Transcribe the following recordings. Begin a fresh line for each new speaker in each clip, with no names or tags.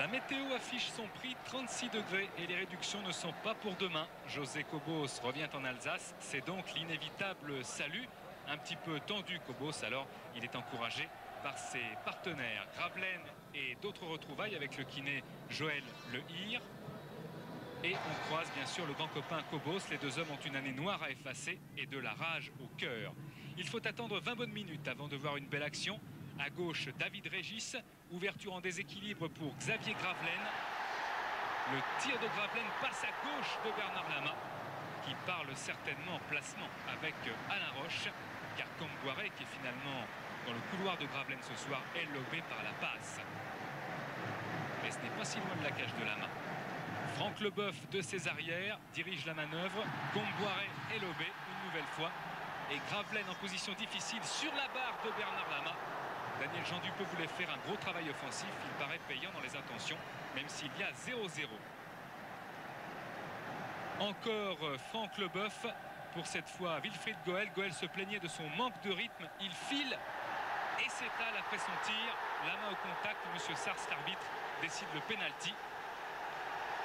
La météo affiche son prix 36 degrés et les réductions ne sont pas pour demain. José Cobos revient en Alsace, c'est donc l'inévitable salut. Un petit peu tendu Cobos, alors il est encouragé par ses partenaires Gravelaine et d'autres retrouvailles avec le kiné Joël Le Hir. Et on croise bien sûr le grand copain Cobos. Les deux hommes ont une année noire à effacer et de la rage au cœur. Il faut attendre 20 bonnes minutes avant de voir une belle action. À gauche, David Régis. Ouverture en déséquilibre pour Xavier Gravelaine. Le tir de Gravelaine passe à gauche de Bernard Lama, qui parle certainement placement avec Alain Roche, car Comboiré, qui est finalement dans le couloir de Gravelaine ce soir, est lobé par la passe. Mais ce n'est pas si loin de la cage de Lama. Franck Leboeuf de ses arrières dirige la manœuvre. Comboiré est lobé une nouvelle fois. Et Gravelaine en position difficile sur la barre de Bernard Lama. Daniel Jean Dupeux voulait faire un gros travail offensif. Il paraît payant dans les intentions, même s'il y a 0-0. Encore Franck Leboeuf. Pour cette fois, Wilfried Goel. Goel se plaignait de son manque de rythme. Il file et s'étale après son tir. Lama au contact. Monsieur Sars, l'arbitre, décide le pénalty.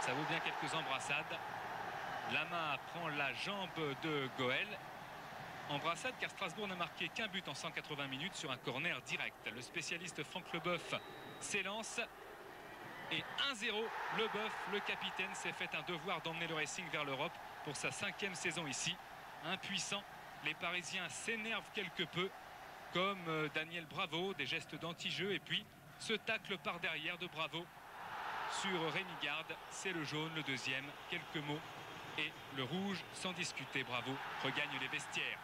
Ça vaut bien quelques embrassades. Lama prend la jambe de Goel. Embrassade car Strasbourg n'a marqué qu'un but en 180 minutes sur un corner direct. Le spécialiste Franck Leboeuf s'élance. Et 1-0, Leboeuf, le capitaine, s'est fait un devoir d'emmener le Racing vers l'Europe pour sa 5e saison ici. Impuissant, les Parisiens s'énervent quelque peu, comme Daniel Bravo, des gestes d'anti-jeu. Et puis, ce tacle par derrière de Bravo sur Rémi Garde, c'est le jaune, le deuxième, quelques mots. Et le rouge, sans discuter, Bravo, regagne les vestiaires.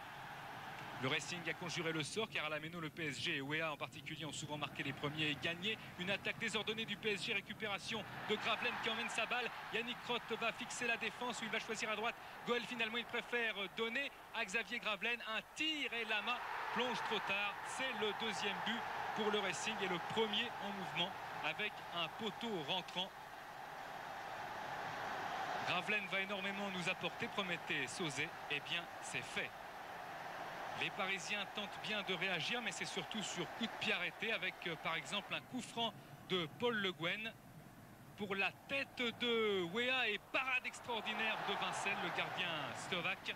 Le Racing a conjuré le sort car à la Méno, le PSG et Wea en particulier ont souvent marqué les premiers et gagné. Une attaque désordonnée du PSG, récupération de Gravelaine qui emmène sa balle. Yannick Roth va fixer la défense où il va choisir à droite. Goel finalement il préfère donner à Xavier Gravelaine un tir et Lama plonge trop tard. C'est le deuxième but pour le Racing et le premier en mouvement avec un poteau rentrant. Gravelaine va énormément nous apporter, promettait Sauzet. Eh bien, c'est fait. Les Parisiens tentent bien de réagir, mais c'est surtout sur coup de pied arrêté avec, par exemple, un coup franc de Paul Le Guen pour la tête de Wea et parade extraordinaire de Vincel, le gardien slovaque.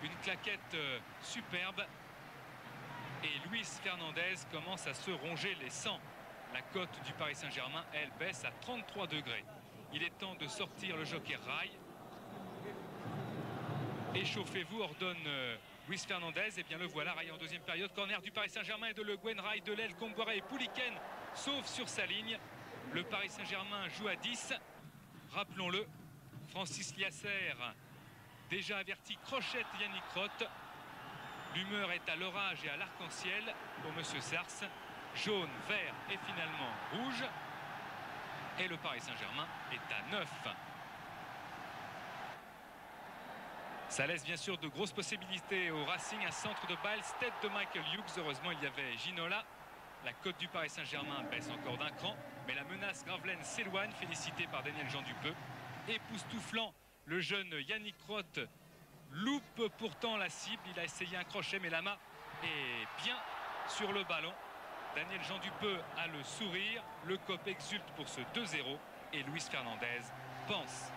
Une claquette superbe. Et Luis Fernandez commence à se ronger les sangs. La cote du Paris Saint-Germain, elle, baisse à 33 degrés. Il est temps de sortir le joker rail. Échauffez-vous, ordonne Luis Fernandez. Et bien le voilà, rail en deuxième période. Corner du Paris Saint-Germain et de Le Guen, rail de l'aile. Comboiré et Pouliken sauf sur sa ligne. Le Paris Saint-Germain joue à 10. Rappelons-le, Francis Liasser, déjà averti, crochette Yannick Roth. L'humeur est à l'orage et à l'arc-en-ciel pour Monsieur Sars. Jaune, vert et finalement rouge. Et le Paris Saint-Germain est à 9. Ça laisse bien sûr de grosses possibilités au Racing. Un centre de balle, tête de Michael Hughes. Heureusement, il y avait Ginola. La cote du Paris Saint-Germain baisse encore d'un cran. Mais la menace Gravelaine s'éloigne, félicité par Daniel Jean Dupeux. Époustouflant, le jeune Yannick Roth loupe pourtant la cible. Il a essayé un crochet, mais Lama est bien sur le ballon. Daniel Jean Dupeux a le sourire. Le COP exulte pour ce 2-0. Et Luis Fernandez pense